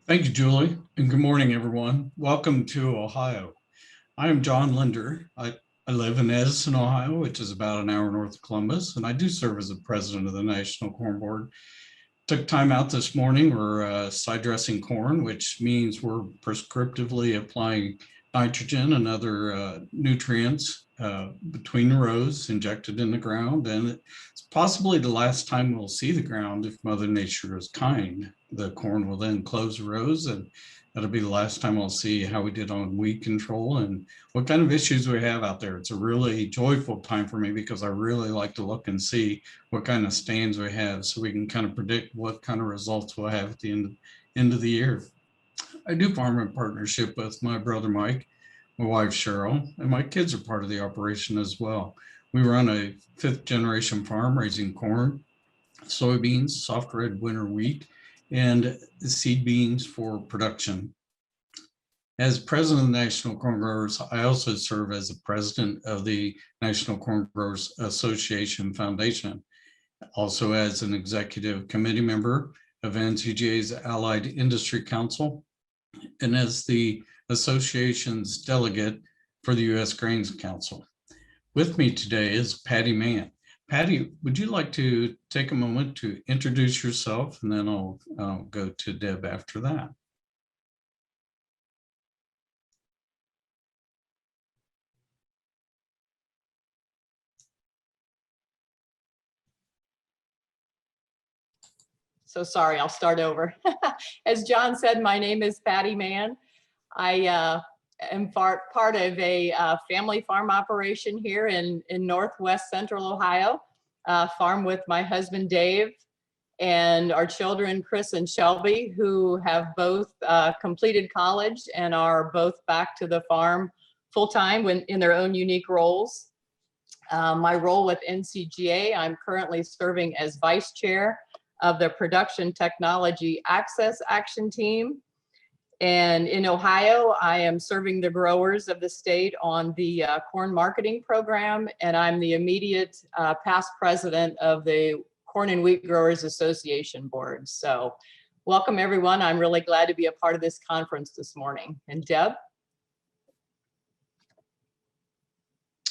Thank you, Julie, and good morning, everyone. Welcome to Ohio. I am John Linder. I live in Edison, Ohio, which is about an hour north of Columbus, and I do serve as the president of the National Corn Board. Took time out this morning. We're side dressing corn, which means we're prescriptively applying nitrogen and other nutrients between the rows injected in the ground. And it's possibly the last time we'll see the ground if Mother Nature is kind. The corn will then close the rows, and that'll be the last time I'll see how we did on weed control and what kind of issues we have out there. It's a really joyful time for me because I really like to look and see what kind of stands we have so we can kind of predict what kind of results we'll have at the end of the year. I do farm in partnership with my brother Mike, my wife Cheryl, and my kids are part of the operation as well. We run a fifth generation farm raising corn, soybeans, soft red winter wheat, and seed beans for production. As president of the National Corn Growers, I also serve as the president of the National Corn Growers Association Foundation, also as an executive committee member of NCGA's Allied Industry Council, and as the association's delegate for the U.S. Grains Council. With me today is Patty Mann. Patty, would you like to take a moment to introduce yourself, and then I'll go to Deb after that. So sorry, I'll start over. As John said, my name is Patty Mann. I am part of a family farm operation here in Northwest Central Ohio, farm with my husband Dave and our children Chris and Shelby, who have both completed college and are both back to the farm full-time in their own unique roles. My role with NCGA, I'm currently serving as vice chair of the Production Technology Access Action Team. And in Ohio, I am serving the growers of the state on the corn marketing program, and I'm the immediate past president of the Corn and Wheat Growers Association Board. So welcome everyone. I'm really glad to be a part of this conference this morning. And Deb?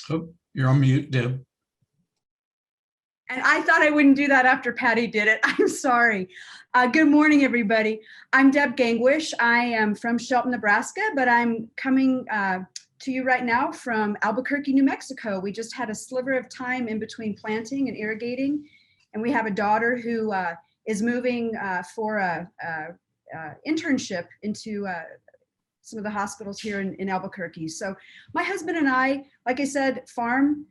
Oh, you're on mute, Deb. And I thought I wouldn't do that after Patty did it. I'm sorry. Good morning, everybody. I'm Deb Gangwish. I am from Shelton, Nebraska, but I'm coming to you right now from Albuquerque, New Mexico. We just had a sliver of time in between planting and irrigating, and we have a daughter who is moving for a internship into some of the hospitals here in Albuquerque. So my husband and I, like I said, farm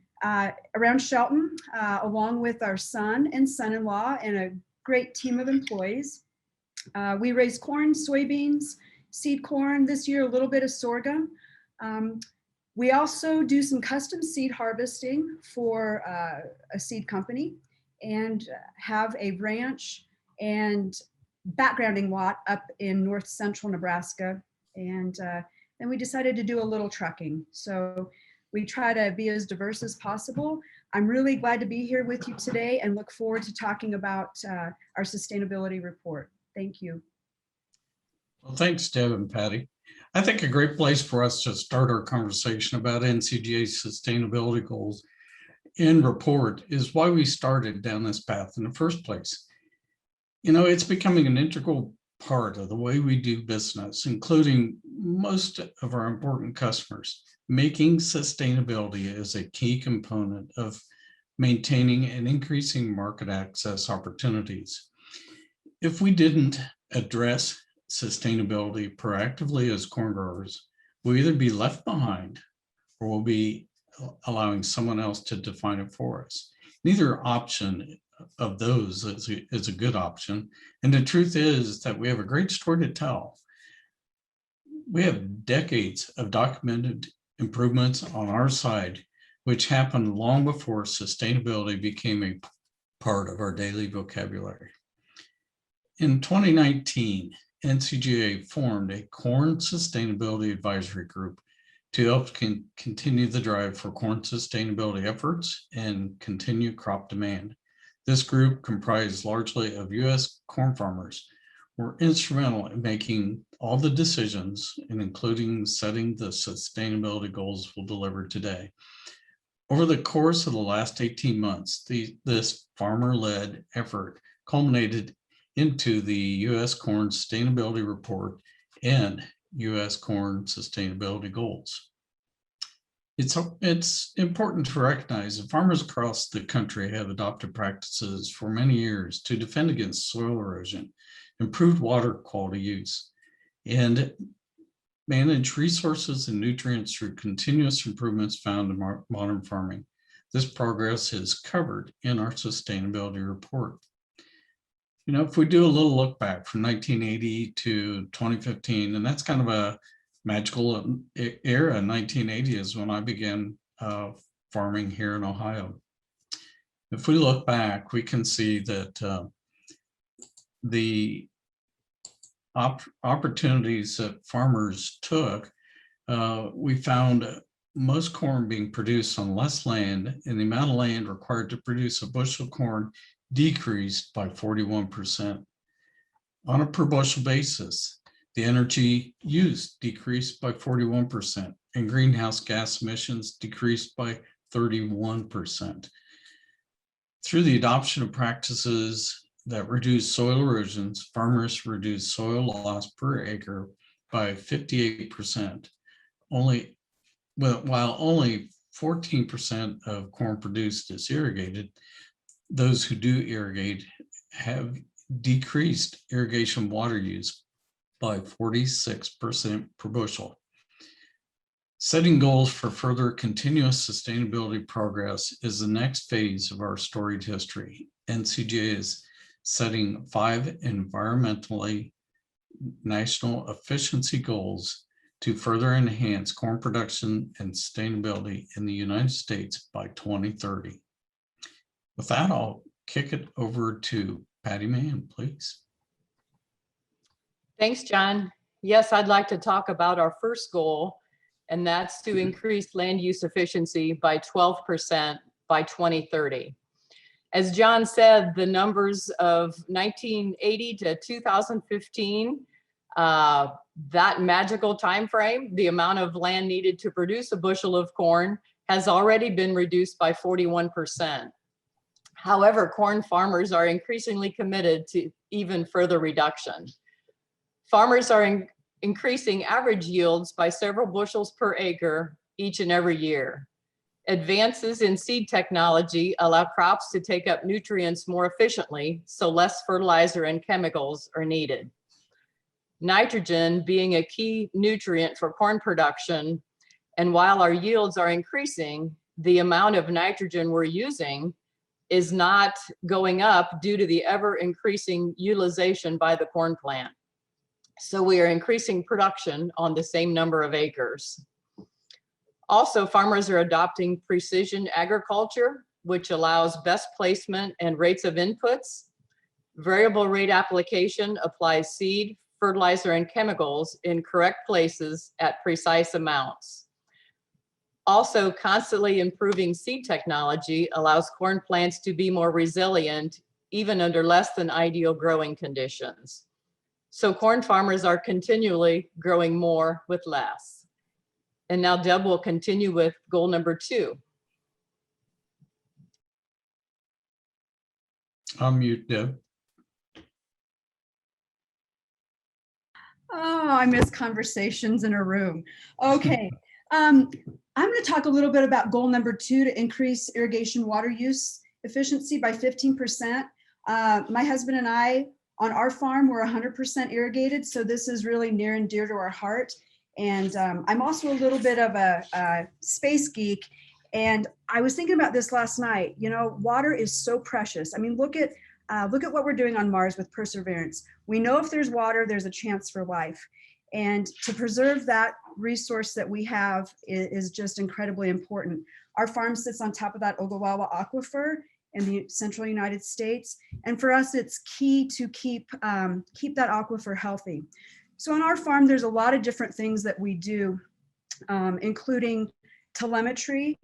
around Shelton, along with our son and son-in-law and a great team of employees. We raise corn, soybeans, seed corn, this year a little bit of sorghum. We also do some custom seed harvesting for a seed company and have a ranch and backgrounding lot up in north central Nebraska. And then we decided to do a little trucking. So we try to be as diverse as possible. I'm really glad to be here with you today and look forward to talking about our sustainability report. Thank you. Well, thanks, Deb and Patty. I think a great place for us to start our conversation about NCGA's sustainability goals and report is why we started down this path in the first place. You know, it's becoming an integral part of the way we do business, including most of our important customers. Making sustainability as a key component of maintaining and increasing market access opportunities. If we didn't address sustainability proactively as corn growers, we'll either be left behind or we'll be allowing someone else to define it for us. Neither option of those is a good option. And the truth is that we have a great story to tell. We have decades of documented improvements on our side, which happened long before sustainability became a part of our daily vocabulary. In 2019, NCGA formed a Corn Sustainability Advisory Group to help continue the drive for corn sustainability efforts and continue crop demand. This group comprised largely of U.S. corn farmers were instrumental in making all the decisions and including setting the sustainability goals we'll deliver today. Over the course of the last 18 months, this farmer-led effort culminated into the U.S. Corn Sustainability Report and U.S. Corn Sustainability Goals. It's important to recognize that farmers across the country have adopted practices for many years to defend against soil erosion, improved water quality use, and manage resources and nutrients through continuous improvements found in modern farming. This progress is covered in our sustainability report. You know, if we do a little look back from 1980 to 2015, and that's kind of a magical era. 1980 is when I began farming here in Ohio. If we look back, we can see that the opportunities that farmers took, we found most corn being produced on less land, and the amount of land required to produce a bushel of corn decreased by 41%. On a per bushel basis, the energy used decreased by 41%, and greenhouse gas emissions decreased by 31%. Through the adoption of practices that reduce soil erosions, farmers reduce soil loss per acre by 58%. While only 14% of corn produced is irrigated, those who do irrigate have decreased irrigation water use by 46% per bushel. Setting goals for further continuous sustainability progress is the next phase of our storied history. NCGA is setting 5 environmentally national efficiency goals to further enhance corn production and sustainability in the United States by 2030. With that, I'll kick it over to Patty Mann, please. Thanks, John. Yes, I'd like to talk about our first goal, and that's to increase land use efficiency by 12% by 2030. As John said, the numbers of 1980 to 2015, that magical time frame, the amount of land needed to produce a bushel of corn has already been reduced by 41%. However, corn farmers are increasingly committed to even further reduction. Farmers are increasing average yields by several bushels per acre each and every year. Advances in seed technology allow crops to take up nutrients more efficiently, so less fertilizer and chemicals are needed. Nitrogen being a key nutrient for corn production, and while our yields are increasing, the amount of nitrogen we're using is not going up due to the ever increasing utilization by the corn plant. So we are increasing production on the same number of acres. Also, farmers are adopting precision agriculture, which allows best placement and rates of inputs. Variable rate application applies seed, fertilizer, and chemicals in correct places at precise amounts. Also, constantly improving seed technology allows corn plants to be more resilient, even under less than ideal growing conditions. So corn farmers are continually growing more with less. And now Deb will continue with goal number 2. I'll mute Deb. Oh, I miss conversations in a room. Okay. I'm going to talk a little bit about goal number 2, to increase irrigation water use efficiency by 15%. My husband and I, on our farm, we're 100% irrigated, so this is really near and dear to our heart. And I'm also a little bit of a space geek, and I was thinking about this last night. You know, water is so precious. I mean, look at what we're doing on Mars with Perseverance. We know if there's water, there's a chance for life. And to preserve that resource that we have is just incredibly important. Our farm sits on top of that Ogallala Aquifer in the central United States. And for us, it's key to keep that aquifer healthy. So on our farm, there's a lot of different things that we do, including telemetry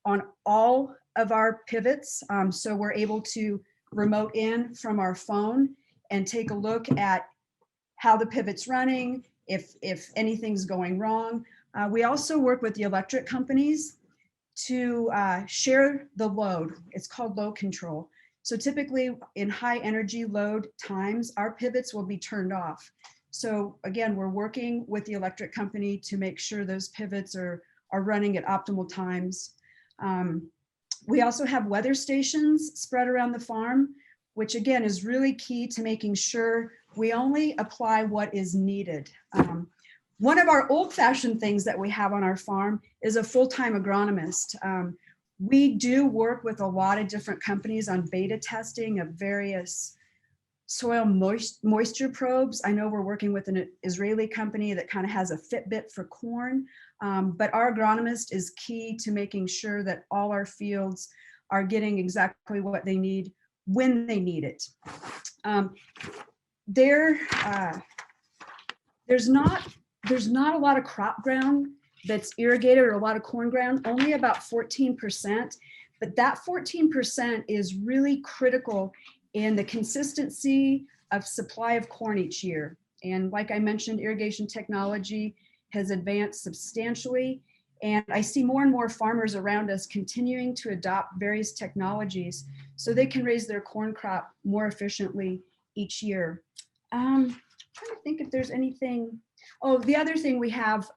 on all of our pivots. So we're able to remote in from our phone and take a look at how the pivot's running, if anything's going wrong. We also work with the electric companies to share the load. It's called load control. So typically in high energy load times, our pivots will be turned off. So again, we're working with the electric company to make sure those pivots are running at optimal times. We also have weather stations spread around the farm, which again is really key to making sure we only apply what is needed. One of our old-fashioned things that we have on our farm is a full-time agronomist. We do work with a lot of different companies on beta testing of various soil moisture probes. I know we're working with an Israeli company that kind of has a Fitbit for corn, but our agronomist is key to making sure that all our fields are getting exactly what they need when they need it. There's not a lot of crop ground that's irrigated or a lot of corn ground, only about 14%, but that 14% is really critical in the consistency of supply of corn each year. And like I mentioned, irrigation technology has advanced substantially, and I see more and more farmers around us continuing to adopt various technologies so they can raise their corn crop more efficiently each year. I'm trying to think if there's anything. Oh, the other thing we have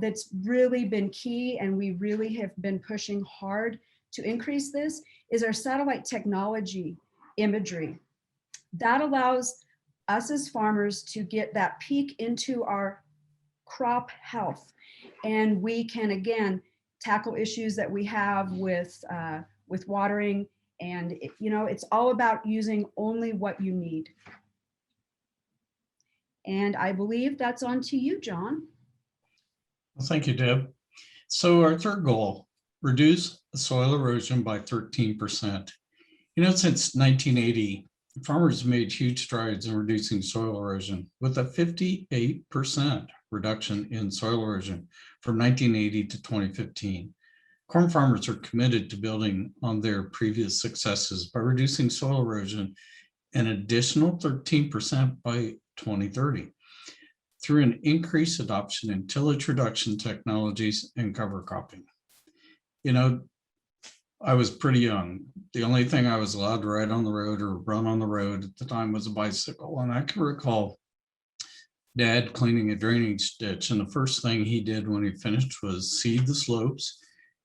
that's really been key, and we really have been pushing hard to increase this, is our satellite technology imagery. That allows us as farmers to get that peek into our crop health. And we can, again, tackle issues that we have with watering. And, it's all about using only what you need. And I believe that's on to you, John. Well, thank you, Deb. So our third goal, reduce soil erosion by 13%. Since 1980, farmers made huge strides in reducing soil erosion with a 58% reduction in soil erosion from 1980 to 2015. Corn farmers are committed to building on their previous successes by reducing soil erosion an additional 13% by 2030 through an increased adoption in tillage reduction technologies and cover cropping. I was pretty young. The only thing I was allowed to ride on the road or run on the road at the time was a bicycle. And I can recall Dad cleaning a drainage ditch. And the first thing he did when he finished was seed the slopes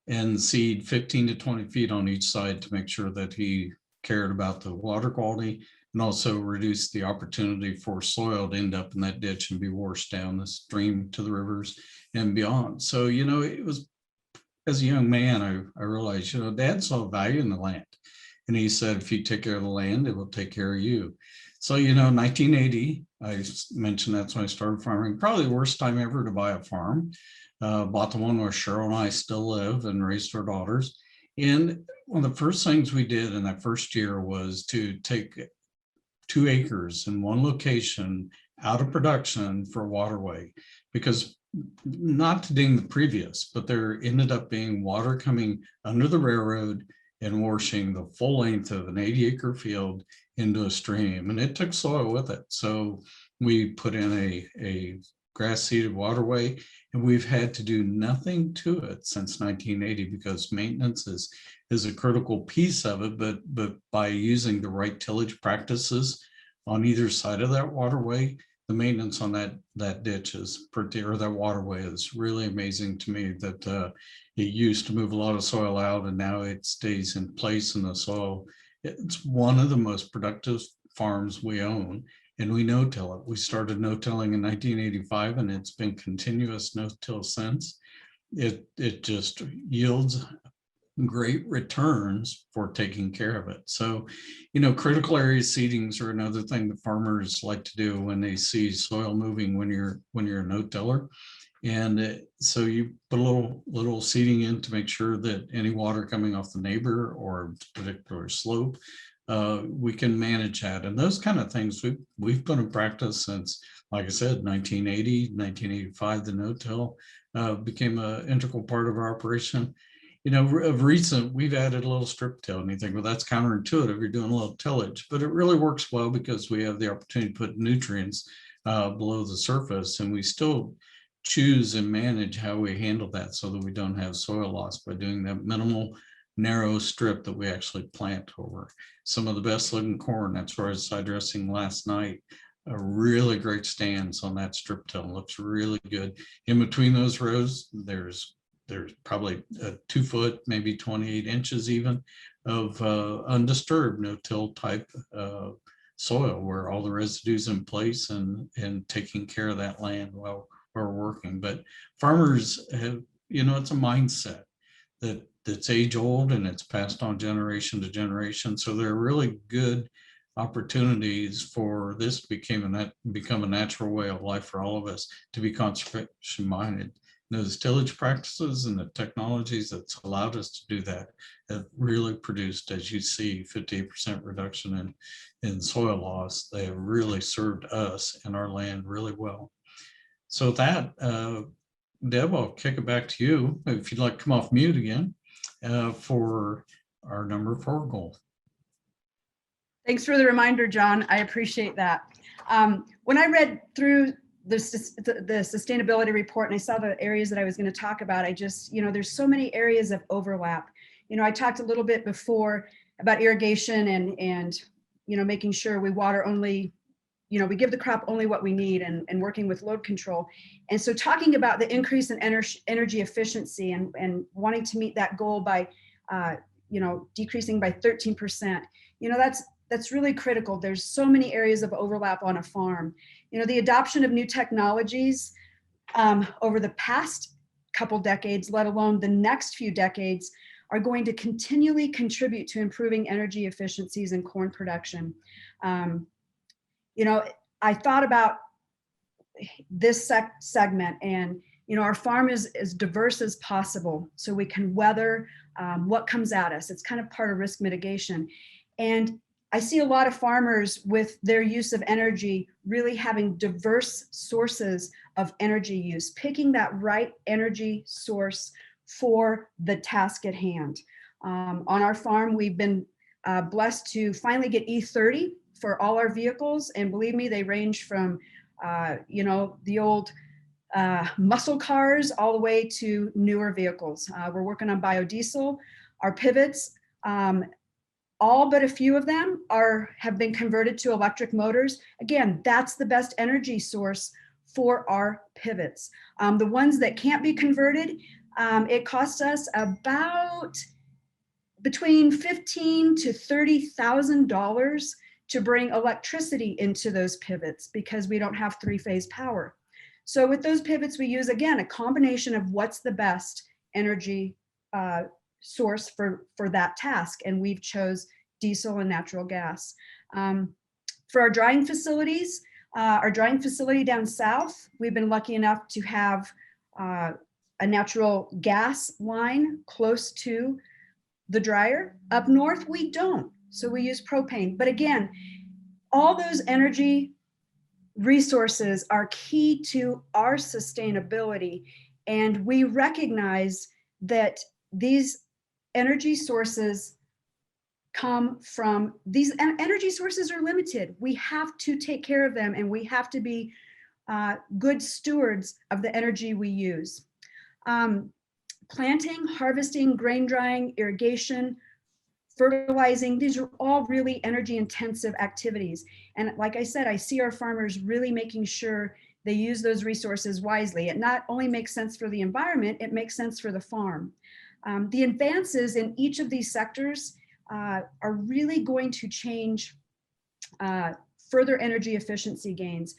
and seed 15 to 20 feet on each side to make sure that he cared about the water quality and also reduce the opportunity for soil to end up in that ditch and be washed down the stream to the rivers and beyond. So, it was, as a young man, I realized, Dad saw value in the land. And he said, if you take care of the land, it will take care of you. So, 1980, I mentioned that's when I started farming, probably the worst time ever to buy a farm. Bought the one where Cheryl and I still live and raised our daughters. And one of the first things we did in that first year was to take 2 acres in one location out of production for a waterway, because not to ding the previous, but there ended up being water coming under the railroad and washing the full length of an 80-acre field into a stream, and it took soil with it. So we put in a grass-seeded waterway, and we've had to do nothing to it since 1980 because maintenance is a critical piece of it, but by using the right tillage practices on either side of that waterway, the maintenance on that ditch is pretty, or that waterway is really amazing to me, that it used to move a lot of soil out and now it stays in place in the soil. It's one of the most productive farms we own, and we no-till it. We started no-tilling in 1985 and it's been continuous no-till since. It just yields great returns for taking care of it. So, critical area seedings are another thing that farmers like to do when they see soil moving when you're a no-tiller. And so you put a little seeding in to make sure that any water coming off the neighbor or particular slope, we can manage that. And those kind of things we've put in practice since, like I said, 1980, 1985, the no-till became an integral part of our operation. Of recent, we've added a little strip till, and you think, well, that's counterintuitive. You're doing a little tillage, but it really works well because we have the opportunity to put nutrients below the surface, and we still choose and manage how we handle that so that we don't have soil loss by doing that minimal narrow strip that we actually plant over. Some of the best looking corn, that's where I was side dressing last night, a really great stands on that strip till, looks really good. In between those rows, there's probably a 2 foot, maybe 28 inches even of undisturbed no-till type soil where all the residues in place and taking care of that land while we're working. But farmers have, it's a mindset that's age old and it's passed on generation to generation. So there are really good opportunities for this to become a natural way of life for all of us to be conservation minded. Those tillage practices and the technologies that's allowed us to do that have really produced, as you see, 58% reduction in soil loss. They have really served us and our land really well. So with that, Deb, I'll kick it back to you if you'd like to come off mute again for our number 4 goal. Thanks for the reminder, John. I appreciate that. When I read through the sustainability report and I saw the areas that I was going to talk about, I just, there's so many areas of overlap. I talked a little bit before about irrigation and making sure we water only, we give the crop only what we need and working with load control. And so talking about the increase in energy efficiency and wanting to meet that goal by, decreasing by 13%, that's really critical. There's so many areas of overlap on a farm. The adoption of new technologies over the past couple decades, let alone the next few decades, are going to continually contribute to improving energy efficiencies in corn production. I thought about this segment and, our farm is as diverse as possible so we can weather what comes at us. It's kind of part of risk mitigation. And I see a lot of farmers with their use of energy really having diverse sources of energy use, picking that right energy source for the task at hand. On our farm, we've been blessed to finally get E30 for all our vehicles. And believe me, they range from, the old muscle cars all the way to newer vehicles. We're working on biodiesel. Our pivots, all but a few of them have been converted to electric motors. Again, that's the best energy source for our pivots. The ones that can't be converted, it costs us about between $15,000 to $30,000 to bring electricity into those pivots because we don't have 3-phase power. So with those pivots, we use, again, a combination of what's the best energy source for that task, and we've chose diesel and natural gas. For our drying facilities, our drying facility down south, we've been lucky enough to have a natural gas line close to the dryer. Up north, we don't, so we use propane. But again, all those energy resources are key to our sustainability, and we recognize that these energy sources energy sources are limited. We have to take care of them and we have to be good stewards of the energy we use. Planting, harvesting, grain drying, irrigation, fertilizing, these are all really energy intensive activities. And like I said, I see our farmers really making sure they use those resources wisely. It not only makes sense for the environment, it makes sense for the farm. The advances in each of these sectors are really going to change further energy efficiency gains.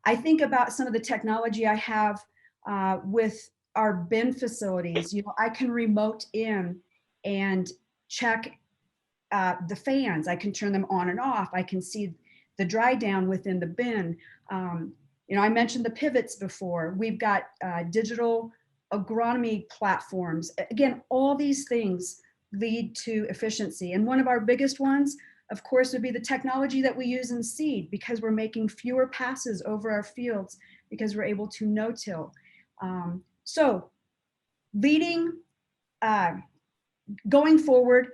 I think about some of the technology I have with our bin facilities. I can remote in and check the fans. I can turn them on and off. I can see the dry down within the bin. I mentioned the pivots before. We've got digital agronomy platforms. Again, all these things lead to efficiency. And one of our biggest ones, of course, would be the technology that we use in seed, because we're making fewer passes over our fields because we're able to no-till. So leading, going forward,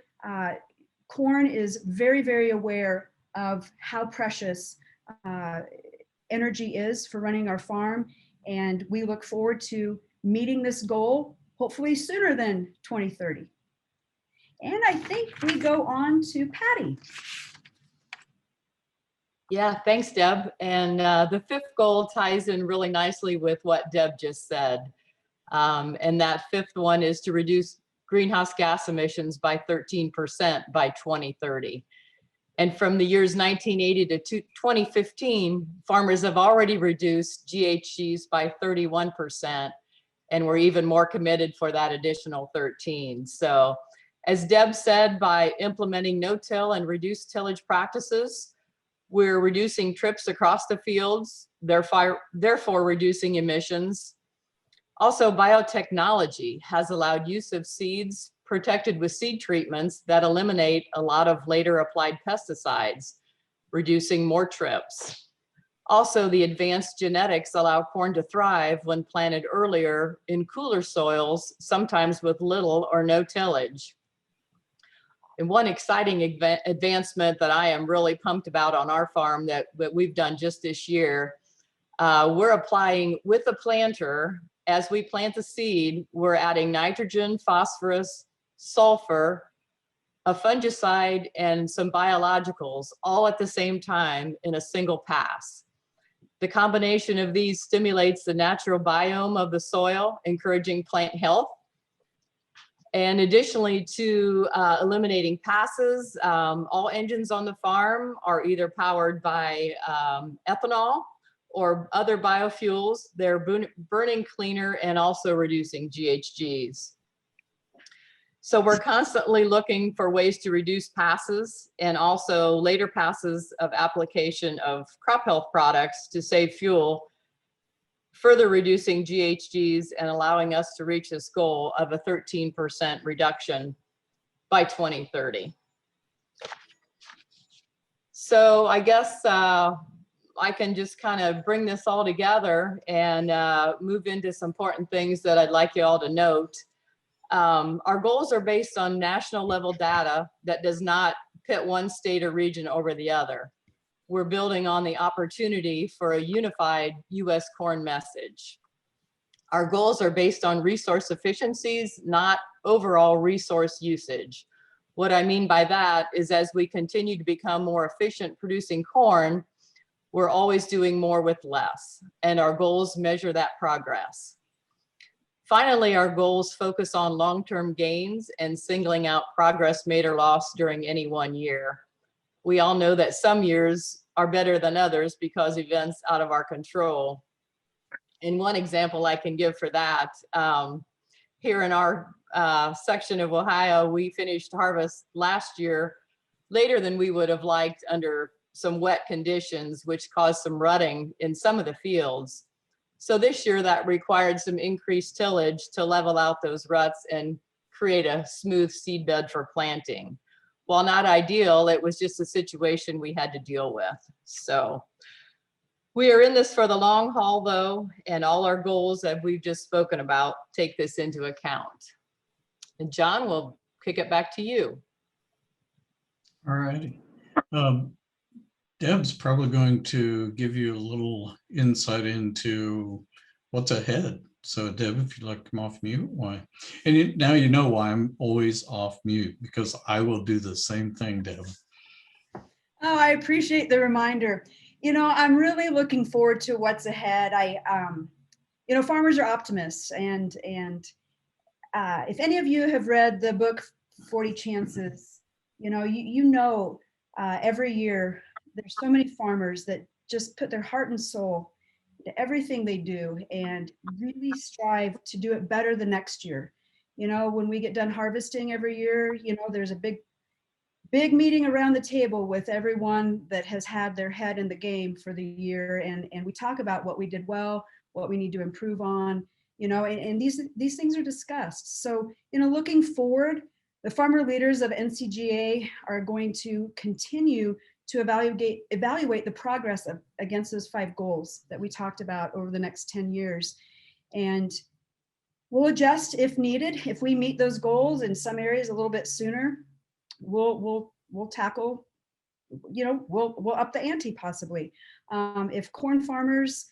corn is very, very aware of how precious energy is for running our farm. And we look forward to meeting this goal, hopefully sooner than 2030. And I think we go on to Patty. Yeah, thanks, Deb. And the fifth goal ties in really nicely with what Deb just said. And that fifth one is to reduce greenhouse gas emissions by 13% by 2030. And from the years 1980 to 2015, farmers have already reduced GHGs by 31%, and we're even more committed for that additional 13. So as Deb said, by implementing no-till and reduced tillage practices, we're reducing trips across the fields, therefore reducing emissions. Also, biotechnology has allowed use of seeds protected with seed treatments that eliminate a lot of later applied pesticides, reducing more trips. Also, the advanced genetics allow corn to thrive when planted earlier in cooler soils, sometimes with little or no tillage. And one exciting advancement that I am really pumped about on our farm that we've done just this year, we're applying with the planter, as we plant the seed, we're adding nitrogen, phosphorus, sulfur, a fungicide, and some biologicals all at the same time in a single pass. The combination of these stimulates the natural biome of the soil, encouraging plant health. And additionally to eliminating passes, all engines on the farm are either powered by ethanol or other biofuels. They're burning cleaner and also reducing GHGs. So we're constantly looking for ways to reduce passes and also later passes of application of crop health products to save fuel, further reducing GHGs and allowing us to reach this goal of a 13% reduction by 2030. So I guess I can just kind of bring this all together and move into some important things that I'd like you all to note. Our goals are based on national level data that does not pit one state or region over the other. We're building on the opportunity for a unified US corn message. Our goals are based on resource efficiencies, not overall resource usage. What I mean by that is as we continue to become more efficient producing corn, we're always doing more with less, and our goals measure that progress. Finally, our goals focus on long-term gains and singling out progress made or lost during any one year. We all know that some years are better than others because events out of our control. And one example I can give for that, here in our section of Ohio, we finished harvest last year later than we would have liked under some wet conditions, which caused some rutting in some of the fields. So this year that required some increased tillage to level out those ruts and create a smooth seed bed for planting. While not ideal, it was just a situation we had to deal with. So we are in this for the long haul though, and all our goals that we've just spoken about take this into account. And John, we'll kick it back to you. All righty. Deb's probably going to give you a little insight into what's ahead. So Deb, if you'd like to come off mute, why? And now you know why I'm always off mute, because I will do the same thing, Deb. Oh, I appreciate the reminder. You know, I'm really looking forward to what's ahead. You know, farmers are optimists, and if any of you have read the book 40 Chances, you know, every year there's so many farmers that just put their heart and soul to everything they do and really strive to do it better the next year. You know, when we get done harvesting every year, you know, there's a big meeting around the table with everyone that has had their head in the game for the year, and we talk about what we did well, what we need to improve on, you know, and these things are discussed. So, you know, looking forward, the farmer leaders of NCGA are going to continue to evaluate the progress against those 5 goals that we talked about over the next 10 years. And we'll adjust if needed. If we meet those goals in some areas a little bit sooner, we'll tackle we'll up the ante possibly. If corn farmers,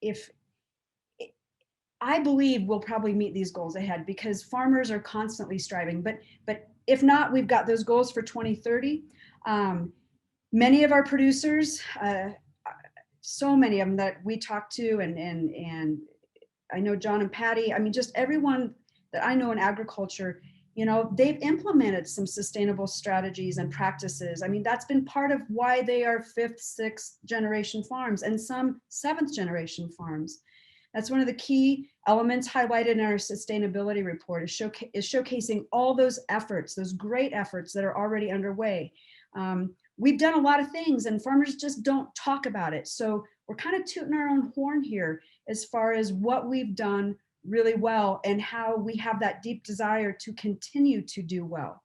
if I believe we'll probably meet these goals ahead because farmers are constantly striving, but if not, we've got those goals for 2030. Many of our producers, so many of them that we talk to, and I know John and Patty, I mean, just everyone that I know in agriculture, they've implemented some sustainable strategies and practices. I mean, that's been part of why they are 5th, 6th generation farms and some 7th generation farms. That's one of the key elements highlighted in our sustainability report is showcasing all those efforts, those great efforts that are already underway. We've done a lot of things and farmers just don't talk about it. So we're kind of tooting our own horn here as far as what we've done really well and how we have that deep desire to continue to do well.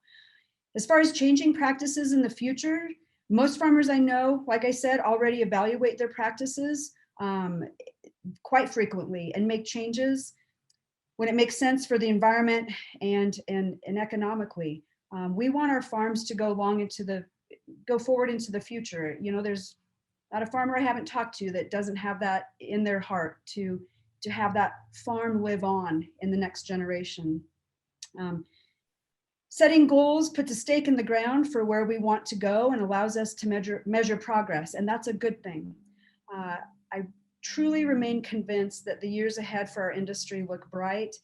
As far as changing practices in the future, most farmers I know, like I said, already evaluate their practices quite frequently and make changes when it makes sense for the environment and economically. We want our farms to go forward into the future. There's not a farmer I haven't talked to that doesn't have that in their heart to have that farm live on in the next generation. Setting goals puts a stake in the ground for where we want to go and allows us to measure progress, and that's a good thing. I truly remain convinced that the years ahead for our industry look bright,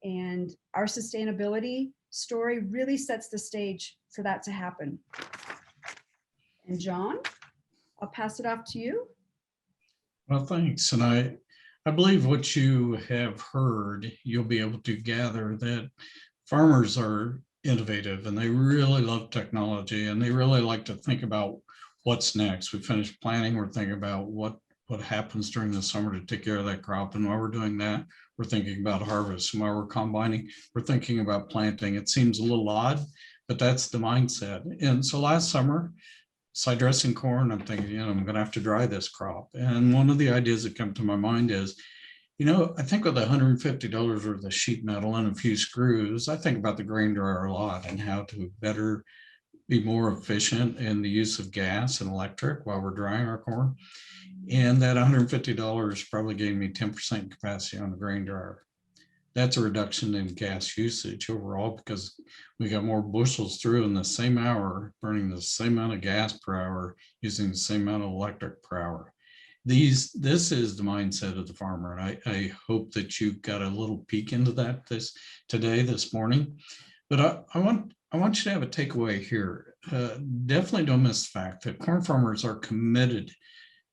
and our sustainability story really sets the stage for that to happen. And John, I'll pass it off to you. Well, thanks. And I believe what you have heard, you'll be able to gather that farmers are innovative and they really love technology and they really like to think about what's next. We finished planting, we're thinking about what happens during the summer to take care of that crop. And while we're doing that, we're thinking about harvest. And while we're combining, we're thinking about planting. It seems a little odd, but that's the mindset. And so last summer, side dressing corn, I'm thinking, I'm going to have to dry this crop. And one of the ideas that come to my mind is, I think with $150 worth of sheet metal and a few screws, I think about the grain dryer a lot and how to better be more efficient in the use of gas and electric while we're drying our corn. And that $150 probably gave me 10% capacity on the grain dryer. That's a reduction in gas usage overall because we got more bushels through in the same hour, burning the same amount of gas per hour, using the same amount of electric per hour. This is the mindset of the farmer. And I hope that you got a little peek into that this morning. But I want you to have a takeaway here. Definitely don't miss the fact that corn farmers are committed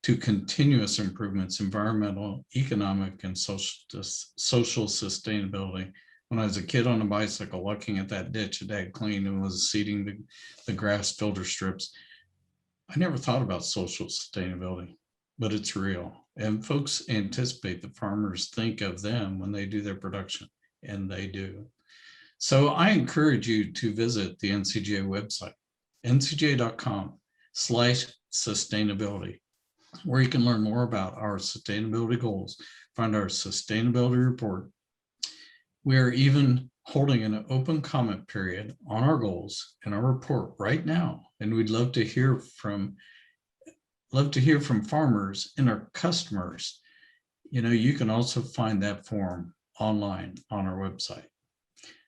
to continuous improvements, environmental, economic, and social sustainability. When I was a kid on a bicycle, looking at that ditch that Dad cleaned and was seeding the grass filter strips, I never thought about social sustainability, but it's real. And folks anticipate the farmers think of them when they do their production, and they do. So I encourage you to visit the NCGA website, ncga.com/sustainability. where you can learn more about our sustainability goals, find our sustainability report. We are even holding an open comment period on our goals and our report right now. And we'd love to hear from farmers and our customers. You can also find that form online on our website.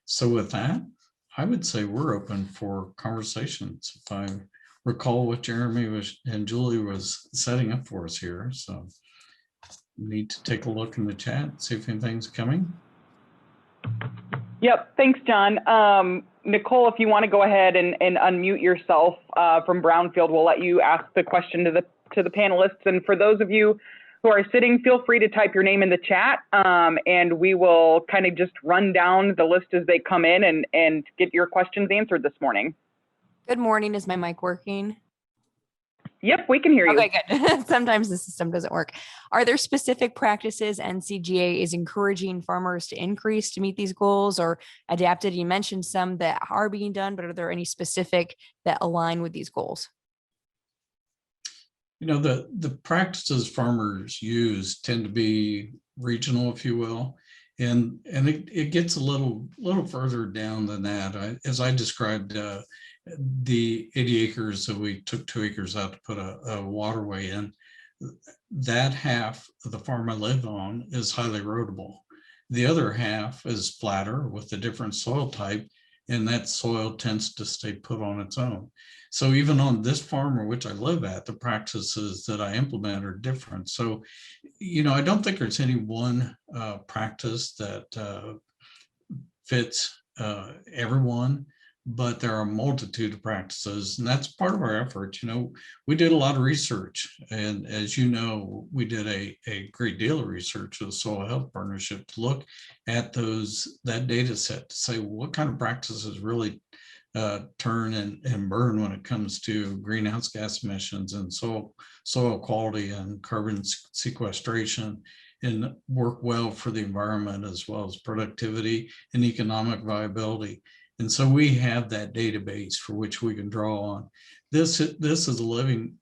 So with that, I would say we're open for conversations. If I recall what Jeremy and Julie was setting up for us here. So need to take a look in the chat, see if anything's coming. Yep, thanks, John. Nicole, if you want to go ahead and unmute yourself from Brownfield, we'll let you ask the question to the panelists. And for those of you who are sitting, feel free to type your name in the chat, and we will kind of just run down the list as they come in and get your questions answered this morning. Good morning. Is my mic working? Yep, we can hear you. Okay, good. Sometimes the system doesn't work. Are there specific practices NCGA is encouraging farmers to increase to meet these goals or adapted? You mentioned some that are being done, but are there any specific that align with these goals? The practices farmers use tend to be regional, if you will. And it gets a little further down than that. As I described, the 80 acres that we took 2 acres out to put a waterway in, that half of the farm I live on is highly erodible. The other half is flatter with a different soil type, and that soil tends to stay put on its own. So even on this farm which I live at, the practices that I implement are different. So, I don't think there's any one practice that fits everyone, but there are a multitude of practices, and that's part of our effort. We did a lot of research, and as you know, we did a great deal of research with the Soil Health Partnership to look at that data set to say what kind of practices really turn and burn when it comes to greenhouse gas emissions and soil quality and carbon sequestration, and work well for the environment as well as productivity and economic viability. And so we have that database for which we can draw on. This is a living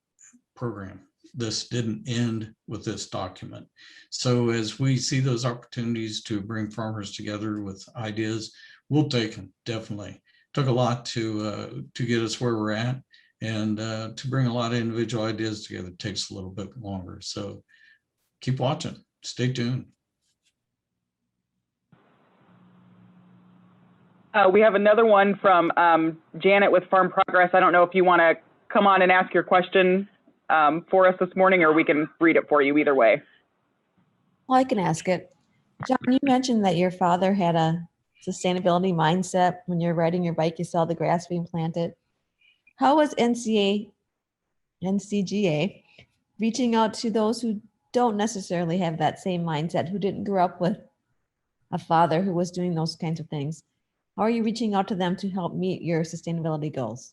program. This didn't end with this document. So as we see those opportunities to bring farmers together with ideas, we'll take them, definitely. Took a lot to get us where we're at, and to bring a lot of individual ideas together takes a little bit longer. So keep watching, stay tuned. We have another one from Janet with Farm Progress. I don't know if you want to come on and ask your question for us this morning, or we can read it for you either way. Well, I can ask it. John, you mentioned that your father had a sustainability mindset. When you're riding your bike, you saw the grass being planted. How was NCGA reaching out to those who don't necessarily have that same mindset, who didn't grow up with a father who was doing those kinds of things? How are you reaching out to them to help meet your sustainability goals?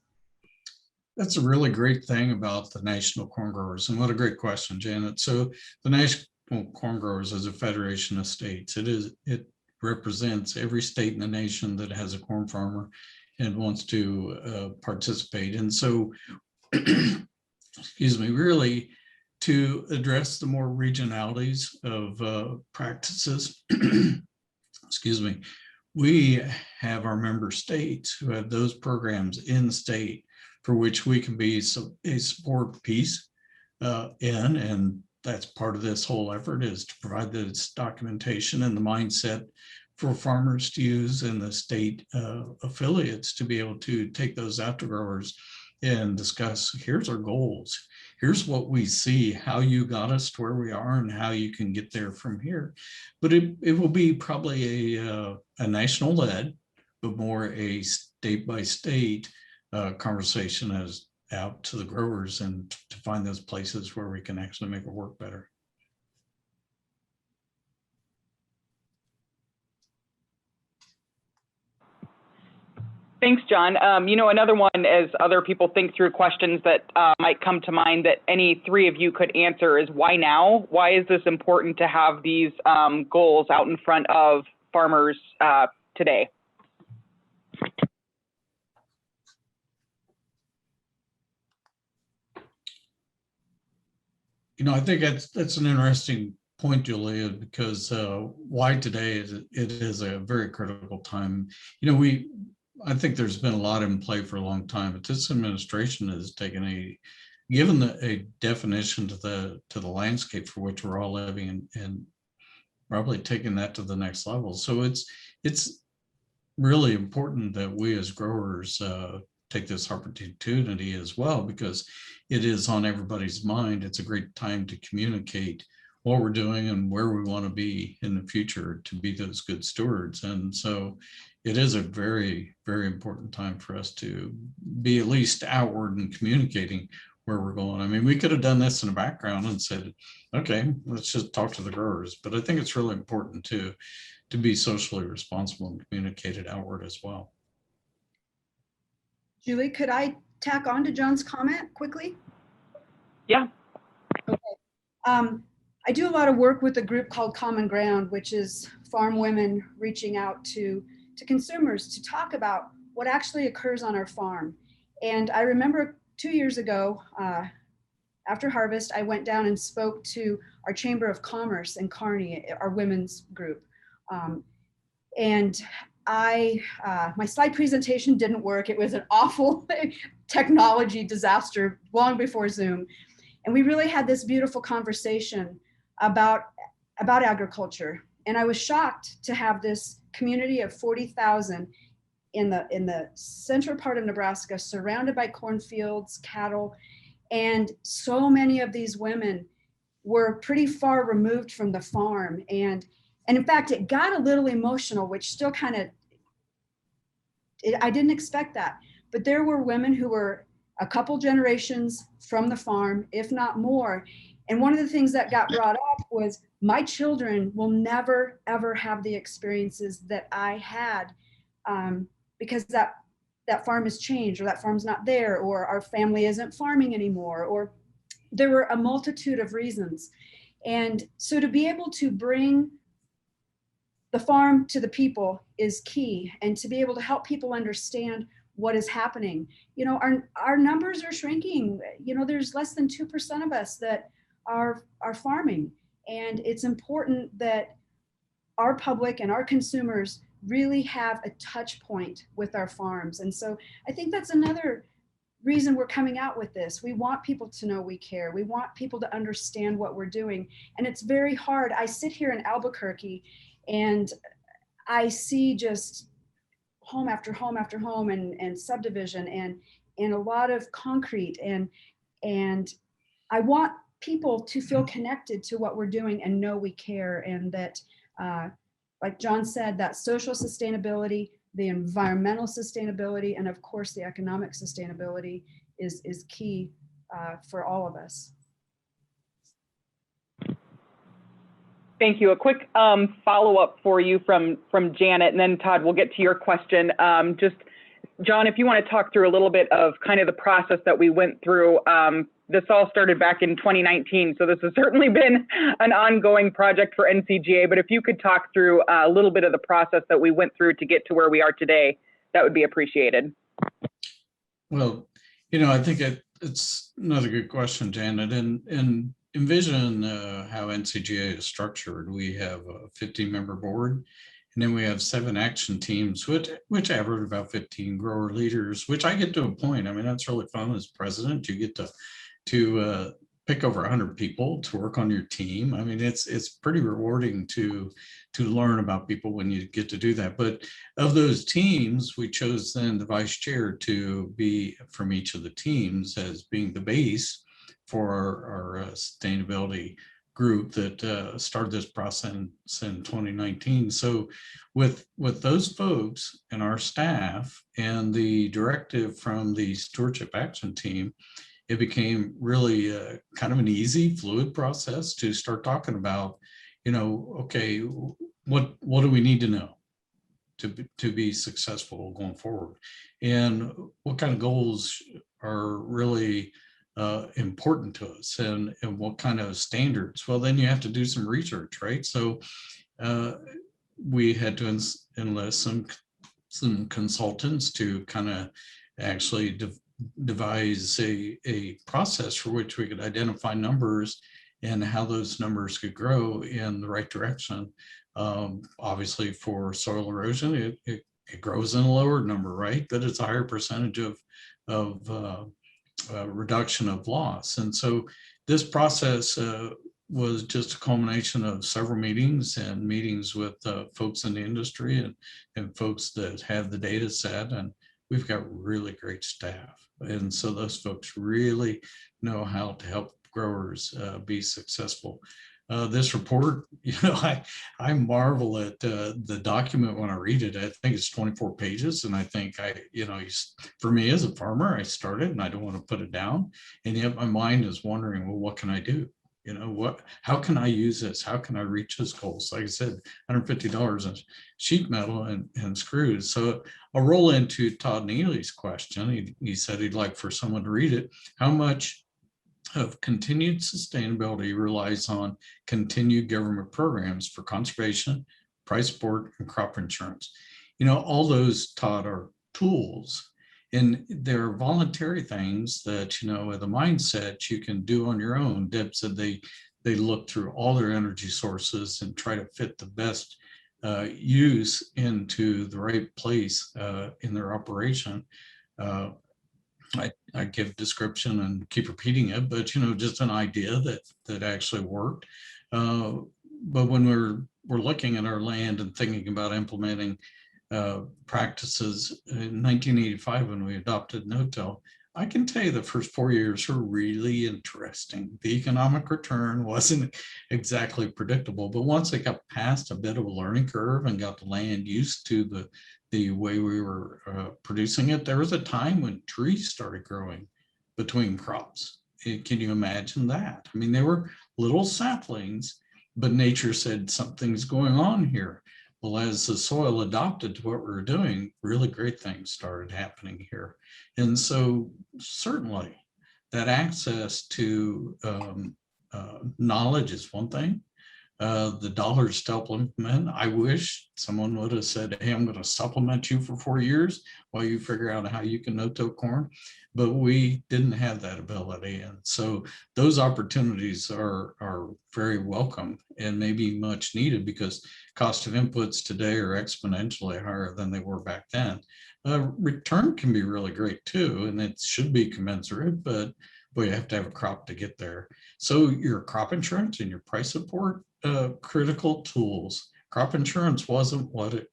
That's a really great thing about the National Corn Growers, and what a great question, Janet. So the National Corn Growers is a federation of states. It represents every state in the nation that has a corn farmer and wants to participate. And so, excuse me, really to address the more regionalities of practices, excuse me, we have our member states who have those programs in state for which we can be a support piece in, and that's part of this whole effort, is to provide this documentation and the mindset for farmers to use, and the state affiliates to be able to take those out to growers and discuss, here's our goals, here's what we see, how you got us to where we are, and how you can get there from here. But it will be probably a national led, but more a state by state conversation as out to the growers, and to find those places where we can actually make it work better. Thanks, John. Another one, as other people think through questions that might come to mind that any three of you could answer, is why now? Why is this important to have these goals out in front of farmers today? I think that's an interesting point, Julia, because why today it is a very critical time. I think there's been a lot in play for a long time, but this administration has taken given a definition to the landscape for which we're all living, and probably taking that to the next level. So it's really important that we as growers take this opportunity as well, because it is on everybody's mind. It's a great time to communicate what we're doing and where we want to be in the future to be those good stewards. And so it is a very, very important time for us to be at least outward and communicating where we're going. I mean, we could have done this in the background and said, okay, let's just talk to the growers. But I think it's really important to be socially responsible and communicate it outward as well. Julie, could I tack on to John's comment quickly? Yeah. Okay. I do a lot of work with a group called Common Ground, which is farm women reaching out to consumers to talk about what actually occurs on our farm. And I remember 2 years ago, after harvest, I went down and spoke to our Chamber of Commerce in Kearney, our women's group. And my slide presentation didn't work. It was an awful technology disaster long before Zoom. And we really had this beautiful conversation about agriculture. And I was shocked to have this community of 40,000 in the central part of Nebraska, surrounded by cornfields, cattle, and so many of these women were pretty far removed from the farm. And in fact, it got a little emotional, which still kind of, I didn't expect that. But there were women who were a couple generations from the farm, if not more. And one of the things that got brought up was, my children will never, ever have the experiences that I had, because that farm has changed, or that farm's not there, or our family isn't farming anymore, or there were a multitude of reasons. And so to be able to bring the farm to the people is key, and to be able to help people understand what is happening. You know, our numbers are shrinking. You know, there's less than 2% of us that are farming. And it's important that our public and our consumers really have a touch point with our farms. And so I think that's another reason we're coming out with this. We want people to know we care. We want people to understand what we're doing. And it's very hard. I sit here in Albuquerque and I see just home after home after home, and subdivision, and a lot of concrete. And I want people to feel connected to what we're doing and know we care. And that, like John said, that social sustainability, the environmental sustainability, and of course the economic sustainability is key for all of us. Thank you. A quick follow-up for you from Janet, and then Todd, we'll get to your question. Just, John, if you want to talk through a little bit of kind of the process that we went through. This all started back in 2019, so this has certainly been an ongoing project for NCGA, but if you could talk through a little bit of the process that we went through to get to where we are today, that would be appreciated. Well, you know, I think it's another good question, Janet, and envision how NCGA is structured. We have a 15-member board, and then we have 7 action teams, which average about 15 grower leaders, which I get to appoint. I mean, that's really fun as president. You get to pick over 100 people to work on your team. I mean, it's pretty rewarding to learn about people when you get to do that. But of those teams, we chose then the vice chair to be from each of the teams as being the base for our sustainability group that started this process in 2019. So with those folks and our staff and the directive from the stewardship action team, it became really kind of an easy, fluid process to start talking about, you know, okay, what do we need to know to be successful going forward, and what kind of goals are really important to us, and what kind of standards. Well, then you have to do some research, right? So we had to enlist some consultants to kind of actually devise a process for which we could identify numbers and how those numbers could grow in the right direction. Obviously, for soil erosion, it grows in a lower number, right? But it's a higher percentage of reduction of loss. And so this process was just a culmination of several meetings and meetings with folks in the industry and folks that have the data set. And we've got really great staff. And so those folks really know how to help growers be successful. This report, you know, I marvel at the document when I read it. I think it's 24 pages. And I think for me as a farmer, I started and I don't want to put it down. And yet my mind is wondering, well, what can I do? You know, how can I use this? How can I reach this goals? Like I said, $150 in sheet metal and screws. So I'll roll into Todd Neely's question. He said he'd like for someone to read it. How much of continued sustainability relies on continued government programs for conservation, price support, and crop insurance? You know, all those, Todd, are tools. And there are voluntary things that, you know, with a mindset you can do on your own. Deb said they look through all their energy sources and try to fit the best use into the right place in their operation. I give description and keep repeating it, but just an idea that actually worked. But when we're looking at our land and thinking about implementing practices in 1985, when we adopted no-till, I can tell you the first 4 years were really interesting. The economic return wasn't exactly predictable, but once I got past a bit of a learning curve and got the land used to the way we were producing it, there was a time when trees started growing between crops. Can you imagine that? I mean, they were little saplings, but nature said something's going on here. Well, as the soil adopted to what we were doing, really great things started happening here. And so certainly that access to knowledge is one thing. The dollars to help implement. I wish someone would have said, hey, I'm going to supplement you for 4 years while you figure out how you can no-till corn. But we didn't have that ability. And so those opportunities are very welcome and maybe much needed, because cost of inputs today are exponentially higher than they were back then. Return can be really great too, and it should be commensurate, but you have to have a crop to get there. So your crop insurance and your price support, critical tools. Crop insurance wasn't what it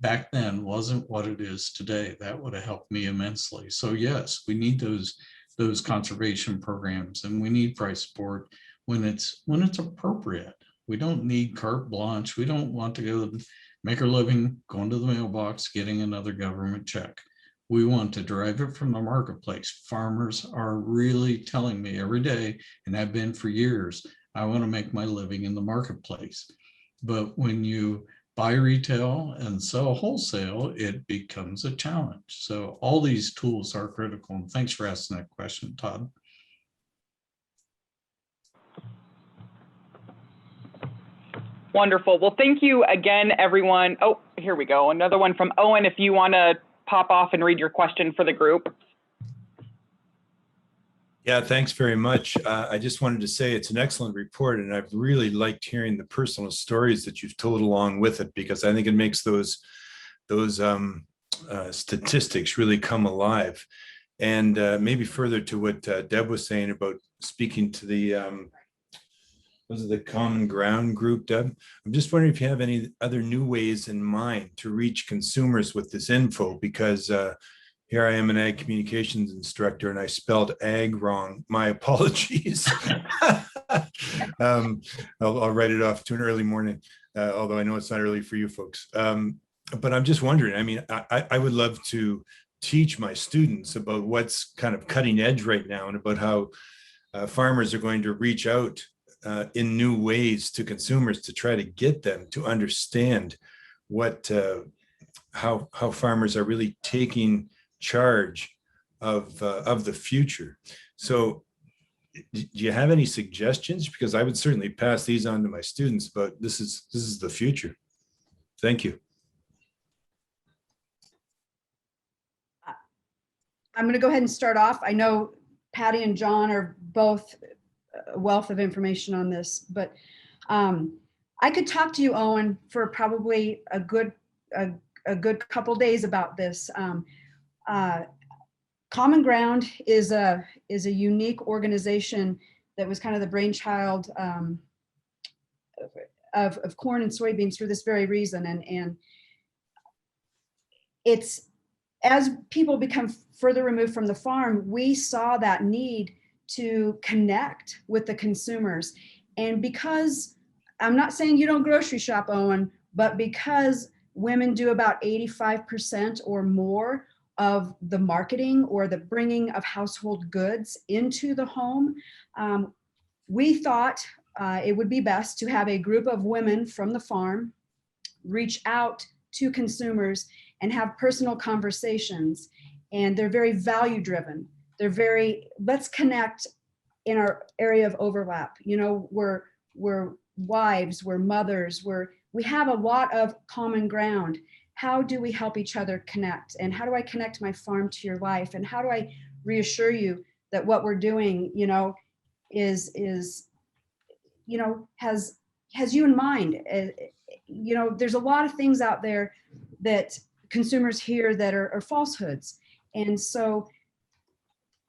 back then wasn't what it is today. That would have helped me immensely. So yes, we need those conservation programs, and we need price support when it's appropriate. We don't need carte blanche. We don't want to go make our living going to the mailbox, getting another government check. We want to derive it from the marketplace. Farmers are really telling me every day, and have been for years, I want to make my living in the marketplace. But when you buy retail and sell wholesale, it becomes a challenge. So all these tools are critical. And thanks for asking that question, Todd. Wonderful. Well, thank you again, everyone. Oh, here we go. Another one from Owen, if you want to pop off and read your question for the group. Yeah, thanks very much. I just wanted to say it's an excellent report, and I've really liked hearing the personal stories that you've told along with it, because I think it makes those statistics really come alive. And maybe further to what Deb was saying about speaking to the was it the Common Ground group, Deb? I'm just wondering if you have any other new ways in mind to reach consumers with this info, because here I am, an ag communications instructor, and I spelled ag wrong. My apologies. I'll write it off to an early morning, although I know it's not early for you folks. But I'm just wondering, I mean, I would love to teach my students about what's kind of cutting edge right now, and about how farmers are going to reach out in new ways to consumers to try to get them to understand what how farmers are really taking charge of the future. So do you have any suggestions? Because I would certainly pass these on to my students, but this is the future. Thank you. I'm going to go ahead and start off. I know Patty and John are both a wealth of information on this, but I could talk to you, Owen, for probably a good couple days about this. Common Ground is a unique organization that was kind of the brainchild of corn and soybeans for this very reason. And it's, as people become further removed from the farm, we saw that need to connect with the consumers. And because, I'm not saying you don't grocery shop, Owen, but because women do about 85% or more of the marketing or the bringing of household goods into the home, we thought it would be best to have a group of women from the farm reach out to consumers and have personal conversations. And they're very value driven. They're very, let's connect in our area of overlap. You know, we're wives, we're mothers, we have a lot of common ground. How do we help each other connect? And how do I connect my farm to your life? And how do I reassure you that what we're doing, you know, is, you know, has has you in mind. You know, there's a lot of things out there that consumers hear that are falsehoods. And so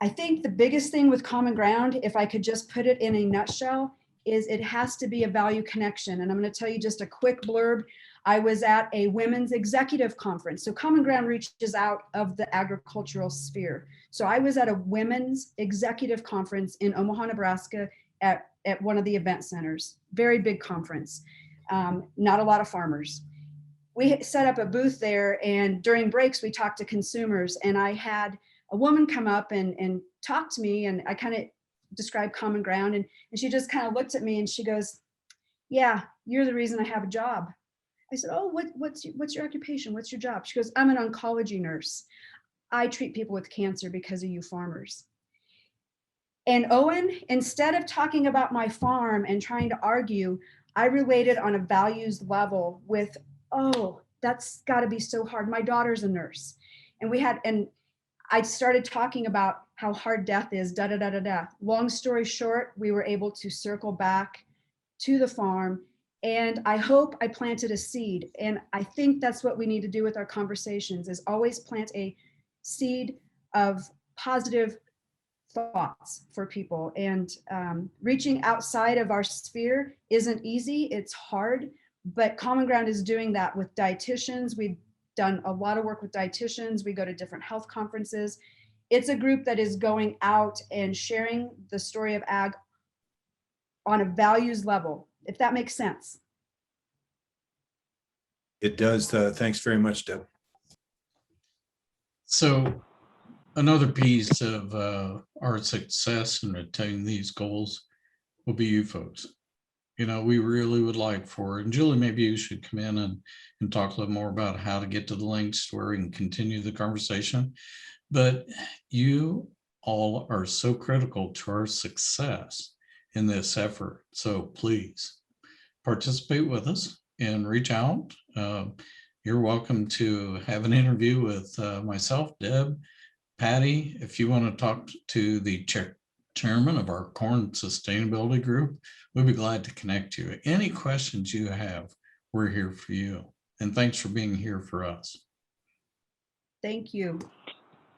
I think the biggest thing with Common Ground, if I could just put it in a nutshell, is it has to be a value connection. And I'm going to tell you just a quick blurb. I was at a women's executive conference. So Common Ground reaches out of the agricultural sphere. So I was at a women's executive conference in Omaha, Nebraska at one of the event centers. Very big conference. Not a lot of farmers. We set up a booth there, and during breaks, we talked to consumers, and I had a woman come up and talk to me, and I kind of described Common Ground, and she just kind of looked at me and she goes, "Yeah, you're the reason I have a job." I said, "Oh, what's your occupation? What's your job?" She goes, "I'm an oncology nurse. I treat people with cancer because of you farmers." And Owen, instead of talking about my farm and trying to argue, I related on a values level with, "Oh, that's got to be so hard. My daughter's a nurse." And I started talking about how hard death is, da da da da da. Long story short, we were able to circle back to the farm, and I hope I planted a seed. And I think that's what we need to do with our conversations, is always plant a seed of positive thoughts for people. And reaching outside of our sphere isn't easy, it's hard, but Common Ground is doing that with dietitians. We've done a lot of work with dietitians. We go to different health conferences. It's a group that is going out and sharing the story of ag on a values level, if that makes sense. It does. Thanks very much, Deb. So another piece of our success in attaining these goals will be you folks. You know, we really would like for, and Julie, maybe you should come in and talk a little more about how to get to the links where we can continue the conversation. But you all are so critical to our success in this effort. So please participate with us and reach out. You're welcome to have an interview with myself, Deb, Patty. If you want to talk to the chairman of our corn sustainability group, we'd be glad to connect you. Any questions you have, we're here for you. And thanks for being here for us. Thank you.